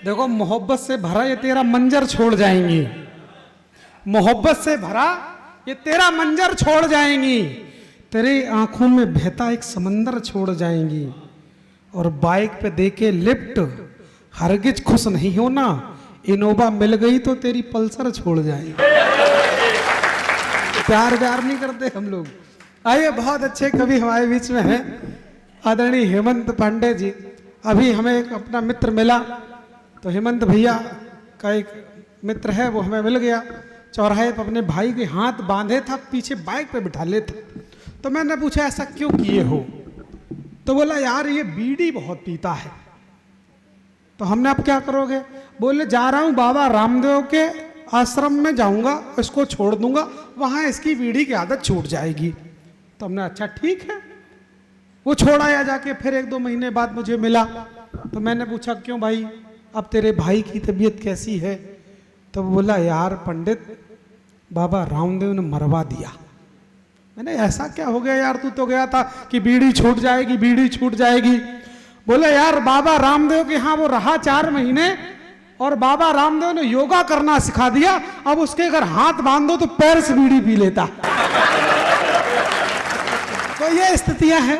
देखो मोहब्बत से भरा ये तेरा मंजर छोड़ जाएंगी, मोहब्बत से भरा ये तेरा मंजर छोड़ जाएंगी, तेरी आंखों में बहता एक समंदर छोड़ जाएंगी, और बाइक पे देके लिफ्ट हरगिज खुश नहीं हो ना, इनोवा मिल गई तो तेरी पल्सर छोड़ जाएगी। प्यार व्यार नहीं करते हम लोग। आइए, बहुत अच्छे कवि हमारे बीच में हैं, आदरणीय हेमंत पांडे जी। अभी हमें एक अपना मित्र मिला, तो हेमंत भैया का एक मित्र है, वो हमें मिल गया चौराहे पर, अपने भाई के हाथ बांधे था, पीछे बाइक पे बिठा ले थे। तो मैंने पूछा ऐसा क्यों किए हो? तो बोला यार ये बीड़ी बहुत पीता है। तो हमने अब क्या करोगे? बोले जा रहा हूं बाबा रामदेव के आश्रम में जाऊंगा, इसको छोड़ दूंगा, वहां इसकी बीड़ी की आदत छूट जाएगी। तो हमने अच्छा ठीक है, वो छोड़ आया जाके। फिर 1-2 महीने बाद मुझे मिला, तो मैंने पूछा क्यों भाई, अब तेरे भाई की तबीयत कैसी है? तो बोला यार पंडित, बाबा रामदेव ने मरवा दिया। मैंने ऐसा क्या हो गया यार, तू तो गया था कि बीड़ी छूट जाएगी, बीड़ी छूट जाएगी। बोले यार बाबा रामदेव के यहाँ वो रहा 4 महीने, और बाबा रामदेव ने योगा करना सिखा दिया, अब उसके अगर हाथ बांधो तो पैर से बीड़ी पी लेता। तो ये स्थितियां हैं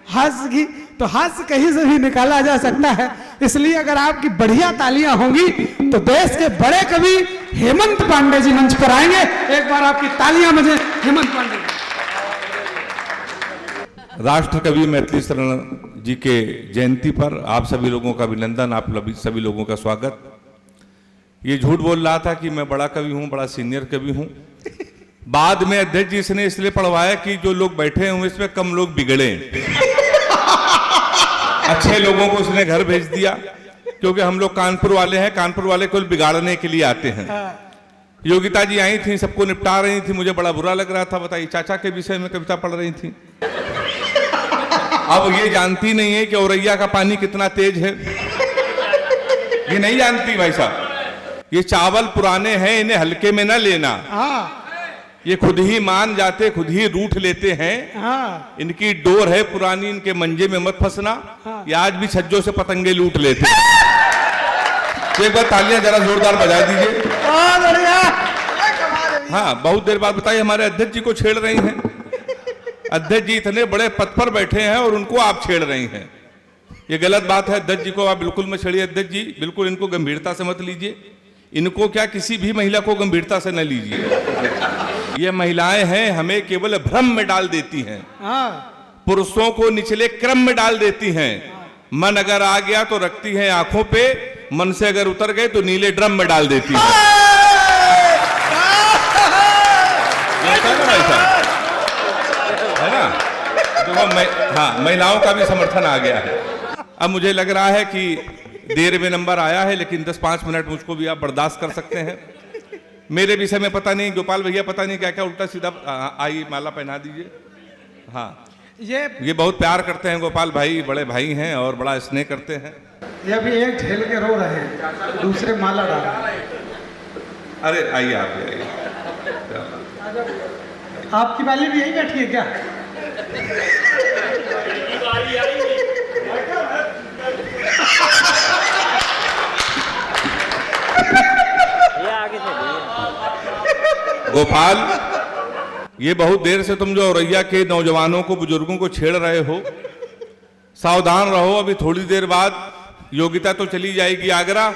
हास्य की, तो हास्य कहीं से भी निकाला जा सकता है। इसलिए अगर आपकी बढ़िया तालियां होंगी तो देश के बड़े कवि हेमंत पांडे जी मंच पर आएंगे। एक बार आपकी तालियां बजे हेमंत पांडे। राष्ट्र कवि मैथिली शरण जी के जयंती पर आप सभी लोगों का अभिनंदन, आप सभी लोगों का स्वागत। ये झूठ बोल रहा था कि मैं बड़ा कवि हूं, बड़ा सीनियर कवि हूं। बाद में अध्यक्ष जी ने इसलिए पढ़वाया कि जो लोग बैठे हुए इसमें कम लोग बिगड़े, अच्छे लोगों को उसने घर भेज दिया, क्योंकि हम लोग कानपुर वाले हैं, कानपुर वाले को बिगाड़ने के लिए आते हैं। योगिता जी आई थी, सबको निपटा रही थी, मुझे बड़ा बुरा लग रहा था। बताइए, चाचा के विषय में कविता पढ़ रही थी। अब ये जानती नहीं है कि औरैया का पानी कितना तेज है, ये नहीं जानती भाई साहब। ये चावल पुराने हैं, इन्हें हल्के में ना लेना। ये खुद ही मान जाते, खुद ही रूठ लेते हैं। इनकी डोर है पुरानी, इनके मंजे में मत फंसना। ये आज भी छज्जों से पतंगे लूट लेते हैं। तो एक बार तालियां जरा जोरदार बजा दीजिए। हाँ, बहुत देर बाद बताइए, हमारे अध्यक्ष जी को छेड़ रही हैं। अध्यक्ष जी इतने बड़े पद पर बैठे हैं और उनको आप छेड़ रही हैं, ये गलत बात है। अध्यक्ष जी को आप बिल्कुल मत छेड़िए। अध्यक्ष जी बिल्कुल इनको गंभीरता से मत लीजिए। इनको क्या, किसी भी महिला को गंभीरता से न लीजिए। ये महिलाएं हैं, हमें केवल भ्रम में डाल देती हैं, पुरुषों को निचले क्रम में डाल देती हैं। मन अगर आ गया तो रखती हैं आंखों पे, मन से अगर उतर गए तो नीले ड्रम में डाल देती हैं। है ना? तो हाँ, महिलाओं का भी समर्थन आ गया है। अब मुझे लग रहा है कि देर में नंबर आया है, लेकिन 10-5 मिनट मुझको भी आप बर्दाश्त कर सकते हैं। मेरे विषय में पता नहीं, गोपाल भैया पता नहीं क्या क्या उल्टा सीधा। आई माला पहना दीजिए। हाँ, ये बहुत प्यार करते हैं गोपाल भाई, बड़े भाई हैं और बड़ा स्नेह करते हैं। ये भी एक झेल के रो रहे हैं, दूसरे माला डाल। अरे आइए, आप आइए। आपकी वाली भी यही बैठी है क्या? गोपाल, ये बहुत देर से तुम जो औरैया के नौजवानों को, बुजुर्गों को छेड़ रहे हो, सावधान रहो। अभी थोड़ी देर बाद योगिता तो चली जाएगी आगरा।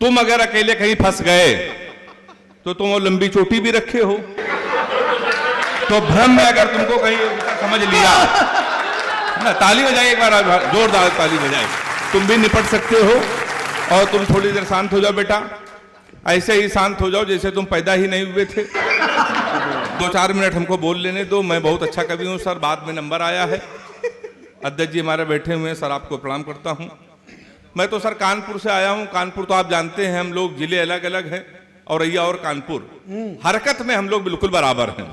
तुम अगर अकेले कहीं फंस गए तो तुम वो लंबी चोटी भी रखे हो, तो भ्रम में अगर तुमको कहीं समझ लिया ना, ताली बजाइए एक बार, जोरदार ताली बजाइए। तुम भी निपट सकते हो। और तुम थोड़ी देर शांत हो जाओ बेटा, ऐसे ही शांत हो जाओ जैसे तुम पैदा ही नहीं हुए थे। 2-4 मिनट हमको बोल लेने दो। मैं बहुत अच्छा कवि हूँ सर, बाद में नंबर आया है। अध्यक्ष जी हमारे बैठे हुए हैं सर, आपको प्रणाम करता हूँ। मैं तो सर कानपुर से आया हूँ। कानपुर तो आप जानते हैं, हम लोग जिले अलग अलग हैं, औरैया और कानपुर हरकत में हम लोग बिल्कुल बराबर हैं।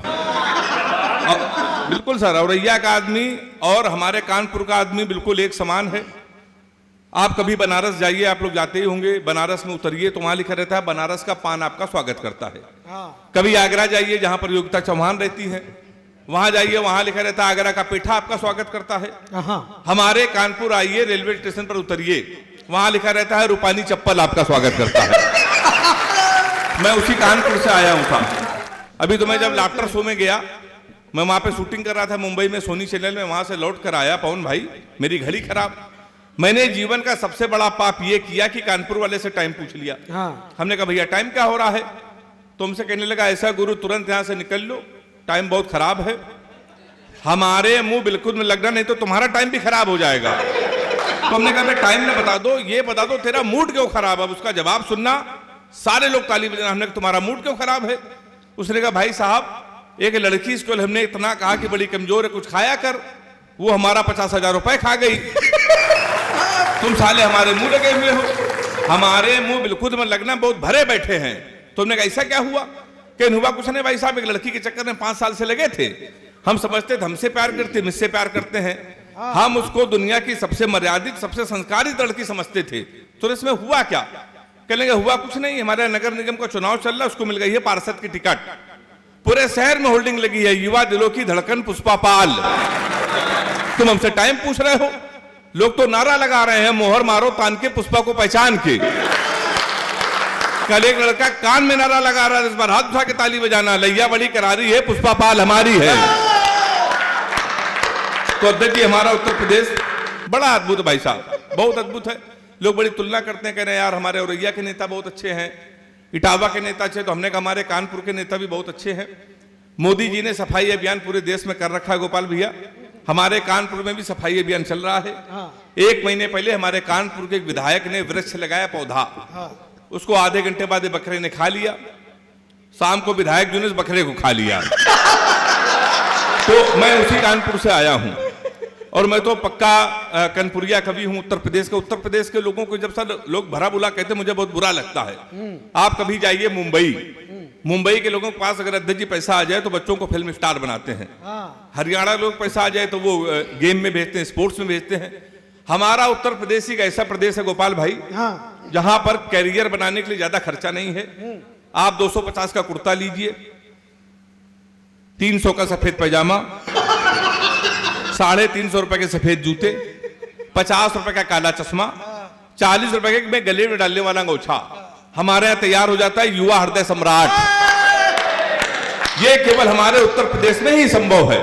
बिल्कुल सर, औरैया का आदमी और हमारे कानपुर का आदमी बिल्कुल एक समान है। आप कभी बनारस जाइए, आप लोग जाते ही होंगे, बनारस में उतरिए तो वहां लिखा रहता है बनारस का पान आपका स्वागत करता है। कभी आगरा जाइए जहां पर योगिता चौहान रहती है, वहां जाइए, वहां लिखा रहता है आगरा का पेठा आपका स्वागत करता है। हमारे कानपुर आइए, रेलवे स्टेशन पर उतरिए, वहां लिखा रहता है रूपानी चप्पल आपका स्वागत करता है। मैं उसी कानपुर से आया हूं साहब। अभी तो मैं जब लाफ्टर शो में गया, मैं वहां पे शूटिंग कर रहा था मुंबई में सोनी चैनल में, वहां से लौट कर आया पवन भाई, मेरी घड़ी खराब। मैंने जीवन का सबसे बड़ा पाप ये किया कि कानपुर वाले से टाइम पूछ लिया। हाँ। हमने कहा भैया टाइम क्या हो रहा है? तो हमसे कहने लगा ऐसा गुरु तुरंत यहां से निकल लो, टाइम बहुत खराब है। हमारे मुंह बिल्कुल में लगना, नहीं तो तुम्हारा टाइम भी खराब हो जाएगा। तो हमने कहा भाई टाइम ने बता दो, ये बता दो तेरा मूड क्यों खराब है। उसका जवाब सुनना, सारे लोग ताली बजाना। हमने कहा तुम्हारा मूड क्यों खराब है? उसने कहा भाई साहब एक लड़की इसको हमने इतना कहा कि बड़ी कमजोर है, कुछ खाया कर, वो हमारा 50,000 रुपए खा गई। तुम साले हमारे मुंह लगे हुए हो, हमारे मुंह बिल्कुल में लगना बहुत भरे बैठे हैं। तुमने कहा ऐसा क्या हुआ? क्या हुआ? कुछ नहीं भाई साहब, एक लड़की के चक्कर में 5 साल से लगे थे। हम समझते थे हमसे प्यार करते, मुझसे प्यार करते हैं। हम उसको दुनिया की सबसे मर्यादित, सबसे संस्कारित लड़की समझते थे। तो इसमें हुआ क्या? कह लेंगे हुआ कुछ नहीं, हमारे नगर निगम का चुनाव चल रहा है, उसको मिल गई है पार्षद की टिकट। पूरे शहर में होल्डिंग लगी है, युवा दिलों की धड़कन पुष्पा पाल। तुम हमसे टाइम पूछ रहे हो? लोग तो नारा लगा रहे हैं मोहर मारो तान के पुष्पा को पहचान के। कल एक लड़का कान में नारा लगा रहा है, इस बार हाथ उठा के ताली बजाना, लैया बड़ी करारी है, पुष्पा पाल हमारी है। तो अध्यक्ष जी हमारा उत्तर प्रदेश बड़ा अद्भुत है भाई साहब, बहुत अद्भुत है। लोग बड़ी तुलना करते हैं, कह रहे हैं यार हमारे औरैया के नेता बहुत अच्छे हैं, इटावा के नेता अच्छे। तो हमने कहा हमारे कानपुर के नेता भी बहुत अच्छे हैं। मोदी जी ने सफाई अभियान पूरे देश में कर रखा है गोपाल भैया, हमारे कानपुर में भी सफाई अभियान चल रहा है। 1 महीने पहले हमारे कानपुर के एक विधायक ने वृक्ष लगाया, पौधा, उसको आधे घंटे बाद बकरे ने खा लिया। शाम को विधायक जी ने उस बकरे को खा लिया। तो मैं उसी कानपुर से आया हूं और मैं तो पक्का कनपुरिया कवि हूं उत्तर प्रदेश का। उत्तर प्रदेश के लोगों को जब सब लोग भरा बुला कहते हैं, मुझे बहुत बुरा लगता है। आप कभी जाइए मुंबई के लोगों के पास अगर अध्यक्ष जी पैसा आ जाए तो बच्चों को फिल्म स्टार बनाते हैं। हरियाणा लोग पैसा आ जाए तो वो गेम में भेजते हैं, स्पोर्ट्स में भेजते हैं। हमारा उत्तर प्रदेश एक ऐसा प्रदेश है गोपाल भाई, जहां पर कैरियर बनाने के लिए ज्यादा खर्चा नहीं है। आप 250 का कुर्ता लीजिए, 300 का सफेद पैजामा, 350 रुपए के सफेद जूते, 50 रुपए का काला चश्मा, 40 रुपए के में गले में डालने वाला अंगोछा, हमारे यहां तैयार हो जाता है युवा हृदय सम्राट। ये केवल हमारे उत्तर प्रदेश में ही संभव है।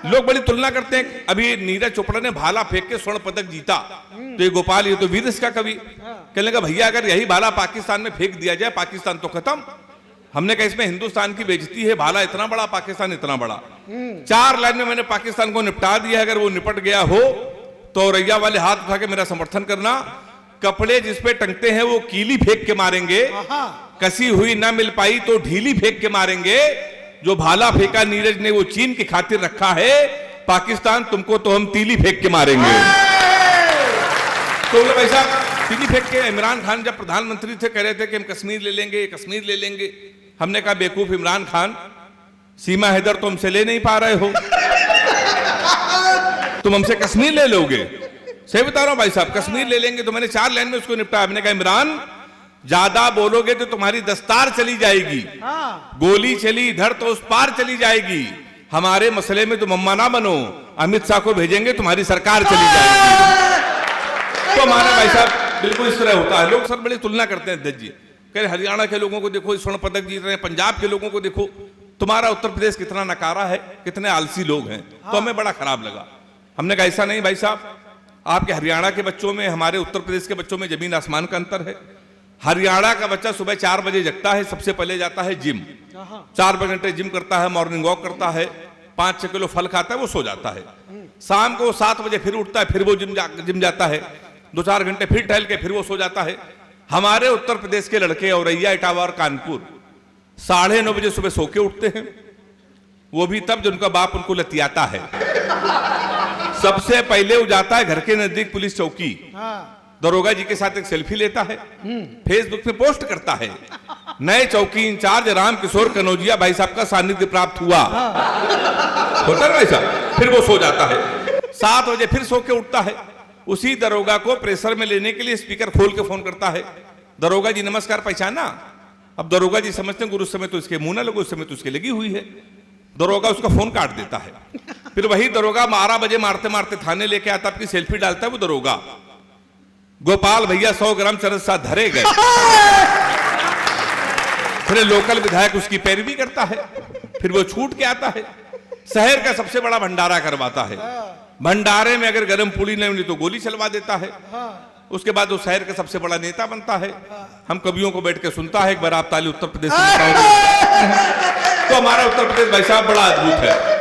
लोग बड़ी तुलना करते हैं, अभी नीरज चोपड़ा ने भाला फेंक के स्वर्ण पदक जीता, तो ये गोपाल ये तो वीर इसका कवि। कहने लगा भैया अगर यही भाला पाकिस्तान में फेंक दिया जाए, पाकिस्तान तो खत्म। हमने कहा इसमें हिंदुस्तान की बेइज्जती है, भाला इतना बड़ा, पाकिस्तान इतना बड़ा। 4 लाइन में मैंने पाकिस्तान को निपटा दिया। अगर वो निपट गया हो तो औरैया वाले हाथ उठा के मेरा समर्थन करना। कपड़े जिस पे टंगते हैं वो कीली फेंक के मारेंगे, कसी हुई ना मिल पाई तो ढीली फेंक के मारेंगे। जो भाला फेंका नीरज ने वो चीन की खातिर रखा है, पाकिस्तान तुमको तो हम तीली फेंक के मारेंगे। तो वैसा तीली फेंक के इमरान खान जब प्रधानमंत्री थे कह रहे थे कि हम कश्मीर ले लेंगे, कश्मीर ले लेंगे। हमने कहा बेवकूफ इमरान खान, सीमा हैदर तो हमसे ले नहीं पा रहे हो, तुम हमसे कश्मीर ले लोगे? सही बता रहा हूं भाई साहब, कश्मीर ले लेंगे। तो मैंने 4 लाइन में उसको निपटा। हमने कहा इमरान ज्यादा बोलोगे तो तुम्हारी दस्तार चली जाएगी, गोली चली इधर तो उस पार चली जाएगी। हमारे मसले में तुम अम्मा ना बनो, अमित शाह को भेजेंगे तुम्हारी सरकार चली जाएगी। तो हमारे भाई साहब बिल्कुल इस तरह होता है। लोग सर बड़ी तुलना करते हैं अध्यक्ष जी, कह रहे हरियाणा के लोगों को देखो स्वर्ण पदक जीत रहे हैं, पंजाब के लोगों को देखो, तुम्हारा उत्तर प्रदेश कितना नकारा है, कितने आलसी लोग हैं। तो हमें बड़ा खराब लगा। हमने कहा ऐसा नहीं भाई साहब, आपके हरियाणा के बच्चों में हमारे उत्तर प्रदेश के बच्चों में जमीन आसमान का अंतर है। हरियाणा का बच्चा सुबह 4 बजे जगता है, सबसे पहले जाता है जिम, 4 घंटे जिम करता है, मॉर्निंग वॉक करता है, 5-6 किलो फल खाता है, वो सो जाता है। शाम को 7 बजे फिर उठता है, फिर वो जिम जाता है, 2-4 घंटे फिर टहल के फिर वो सो जाता है। हमारे उत्तर प्रदेश के लड़के औरैया, इटावा और कानपुर 9:30 बजे सुबह सो के उठते हैं, वो भी तब जब उनका बाप उनको लतियाता है। सबसे पहले वो जाता है घर के नजदीक पुलिस चौकी, दरोगा जी के साथ एक सेल्फी लेता है, फेसबुक पे पोस्ट करता है, नए चौकी इंचार्ज राम किशोर कनौजिया भाई साहब का सानिध्य प्राप्त हुआ। होता है भाई साहब, फिर वो सो जाता है। 7 बजे फिर सो के उठता है, उसी दरोगा को प्रेशर में लेने के लिए स्पीकर खोल के फोन करता है, दरोगा जी नमस्कार, पहचाना? अब दरोगा जी समझते हैं गुरु समय तो इसके मुंह ना लगो, उस समय तो इसके लगी हुई है। दरोगा उसका फोन काट देता है। फिर वही दरोगा 12 बजे मारते मारते थाने लेके आता, आपकी सेल्फी डालता है वो दरोगा। गोपाल भैया 100 ग्राम चरस साथ धरे गए। फिर लोकल विधायक उसकी पैरवी करता है, फिर वो छूट के आता है, शहर का सबसे बड़ा भंडारा करवाता है। भंडारे में अगर गर्म पूड़ी नहीं मिली तो गोली चलवा देता है। उसके बाद वो शहर का सबसे बड़ा नेता बनता है। हम कवियों को बैठ के सुनता है, एक बार आप ताली उत्तर प्रदेश में तो हमारा उत्तर प्रदेश भाई साहब बड़ा अद्भुत है।